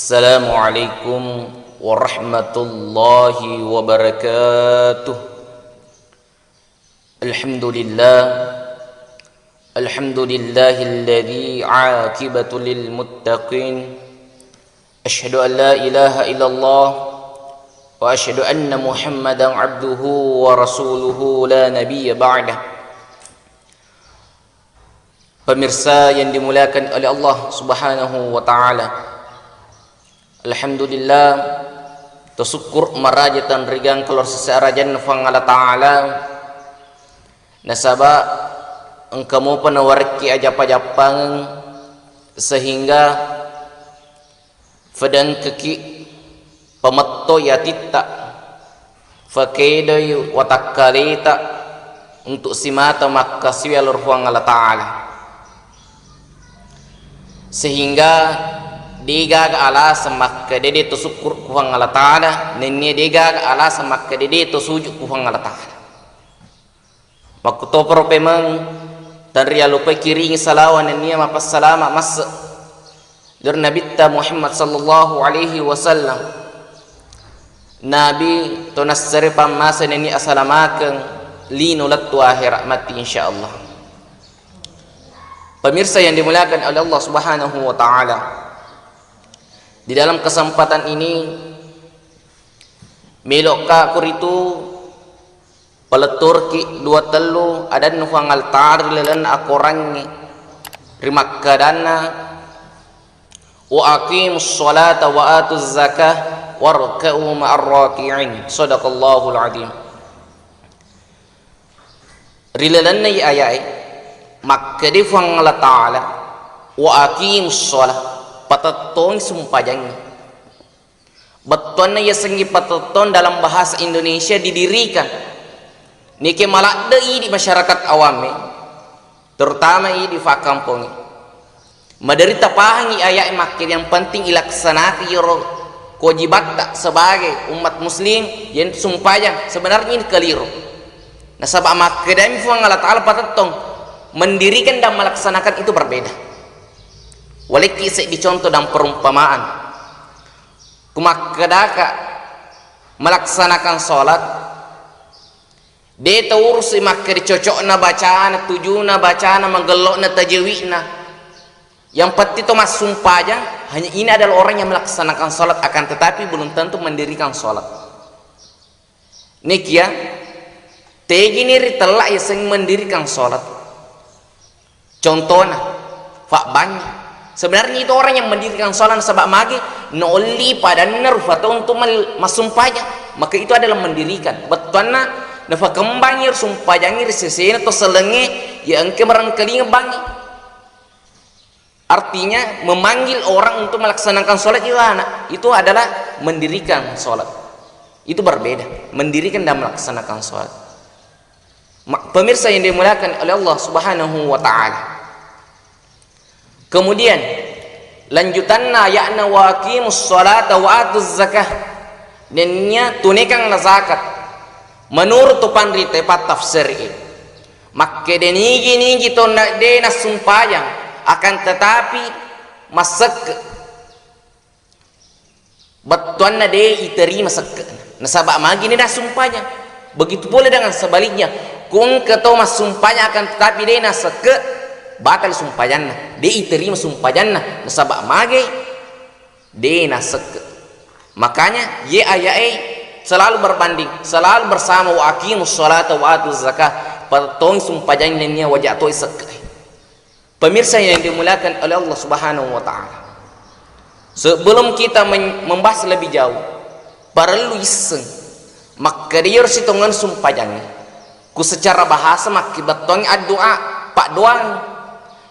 Assalamualaikum warahmatullahi wabarakatuh. Alhamdulillahilladzi aqibatu lil muttaqin. Asyhadu an la ilaha illallah wa asyhadu anna Muhammadan abduhu wa rasuluhu la nabiyya ba'dah. Pemirsa yang dimuliakan oleh Allah Subhanahu wa taala, alhamdulillah tersyukur marajatan rigang keluar sesarajan fang Allah taala nasaba engkamu penawarki ajap-ajapang sehingga fadang keki pemetto ya titta fakaiday watakkalita untuk simata makasih alur fang Allah taala sehingga diga ala semakka dede to syukur ku Allah taala nenne diga ala semakka dede to sujud ku Allah taala waktu to propemang tan ria lupa kiring salawan nenne mapas salama mas dur nabi ta Muhammad sallallahu alaihi wasallam nabi to nasare pamasa nenne asalamakeun linulat tu akhirat mati insyaallah. Pemirsa yang dimuliakan oleh Allah Subhanahu wa taala, di dalam kesempatan ini melok ka kuritu peletur ki dua telu ada nufang altar lelan akorangi rimakkadana wa aqimus sholata wa atuz zakah warka'u ma'ar raki'in. Sadaqallahul azim. Rilelan nay ayai makka di fang Allah taala wa aqimus sholat patatong sumpajang beton na yasengi patatong dalam bahasa Indonesia didirikan niki malak dei di masyarakat awam terutama di fakampung maderita pahangi ayat makir yang penting ilaksanakan kewajiban tak sebagai umat muslim yang sumpajang sebenarnya ini keliru. Nah sabab makir dan fuang Allah taala patatong mendirikan dan melaksanakan itu berbeda. Waliki saya dicontoh dalam perumpamaan kumakadaka melaksanakan sholat dia urus maka dicocokna bacaan tujuna bacaan menggelokna tajwidna yang pasti itu mas sumpahnya hanya ini adalah orang yang melaksanakan sholat akan tetapi belum tentu mendirikan sholat nikia tegini ritelak yang mendirikan sholat contohnya fak banyak sebenarnya itu orang yang mendirikan sholat sabak magi noli pada nerfa untuk masumpahnya maka itu adalah mendirikan betulnya nafa kembangir sumpahnya sesena atau selenge yang kemerangkali ngebangi artinya memanggil orang untuk melaksanakan sholat itu adalah mendirikan sholat itu berbeda mendirikan dan melaksanakan sholat. Pemirsa yang dimuliakan oleh Allah Subhanahu wa taala, kemudian lanjutanna ya'na wa aqimus sholata wa atuz zakah dennya tunaikan zakat menurut tupan tepat tafsir makke denigi nigi to nak dena sumpayang akan tetapi masak betuanna de iterima sak nasabak magi ni dah sumpahnya begitu pula dengan sebaliknya kung ketoma sumpahnya akan tetapi dena sak bakal sumpayanna dia terima sumpayanna nasabak mage dia nasek makanya ye ayai selalu berbanding selalu bersama wa aqimus sholata wa atuz zakah patong sumpayannya wajah to isek. Pemirsa yang dimuliakan oleh Allah Subhanahu wa taala, sebelum kita membahas lebih jauh perlu iseng maka dia harus hitungan sumpayannya ku secara bahasa makibat tong doa pak doang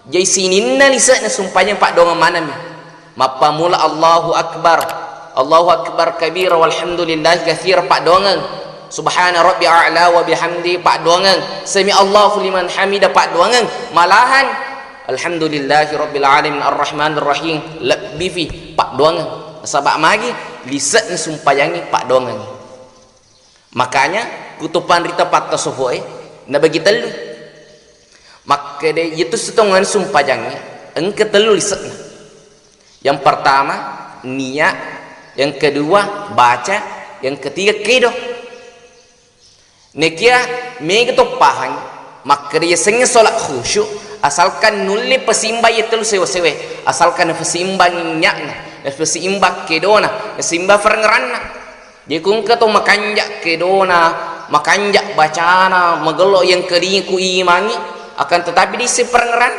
jadi sininna lisana sumpahnya pak doang mana nih mapa mula Allahu akbar kabira walhamdulillah katsira pak doang subhana rabbi a'la wa bihamdi pak doang sami Allahu liman hamida pak doang malahan alhamdulillahi rabbil alamin arrahmanir rahim lebih fi pak doang sabak magi lisana sumpahnya pak doang makanya kutupan rita patta sofoe na bagi telu maka dia itu setongan sumpah jangi engke telu lisekna. Yang pertama niat, yang kedua baca, yang ketiga kedo. Nekia mega to pahang maka dia sengi solat khusyuk asalkan nulli pesimba yetel sewe-sewe, asalkan pesimba nyakna, pesimba kedona, pesimba ferengeranna. Dia kung to makanjak kedona, makanjak bacana, magelo yang kering ku imangi, akan tetapi di seperengeran.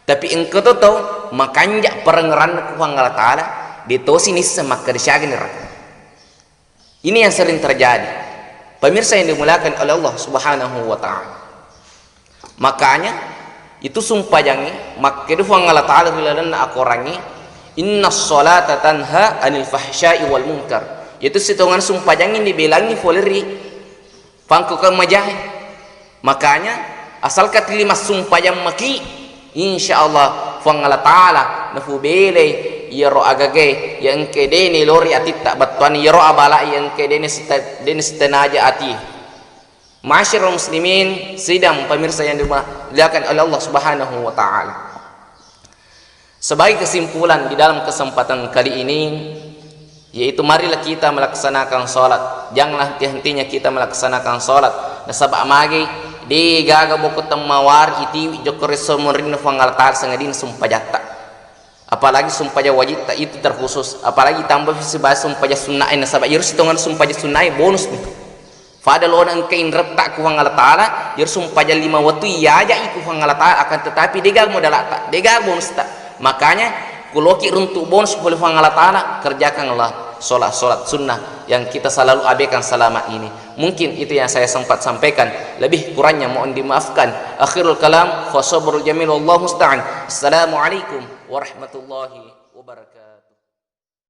Tapi engkau tu tahu makanjak perengeran ku Allah Taala ditosi nisa maka disyagin neraka. Ini yang sering terjadi. Pemirsa yang dimuliakan oleh Allah Subhanahu wa taala. Makanya itu sumpah jangi maka itu Allah Taala bilang aku orangi innas salata tanha anil fahsya'i wal munkar. Itu setongan sumpah jangi dibilangi foleri pangku ke majah. Makanya asal kat lima sumpah yang maki insyaallah Allah Taala nafu bele yaro agage yang kedeni lori atit tak batuan yaro abala yang kedeni setenaja ati. Masyarul muslimin sidang pemirsa yang dimuliakan oleh Allah Subhanahu wa taala. Sebagai kesimpulan di dalam kesempatan kali ini yaitu marilah kita melaksanakan salat. Janganlah henti-hentinya kita melaksanakan salat. Nasab amagi di gaga bokot mawar iti jokore somorin fangal tar sangadin sumpah jatta. Apalagi sumpah wajib tak itu terkhusus, apalagi tambah bahas sumpah sunnah nasab yur sitongan sumpah sunnah bonus nih. Fadal orang kein retak ku Allah Taala yur sumpah 5 waktu ya aja iku Allah Taala akan tetapi degag modal tak degag bonus tak. Makanya kuloki untuk bonus boleh Allah Taala kerjakanlah solat sunnah yang kita selalu abaikan selama ini. Mungkin itu yang saya sempat sampaikan, lebih kurangnya mohon dimaafkan. Akhirul kalam fa sabrul jamil wallahu musta'an. Assalamualaikum warahmatullahi wabarakatuh.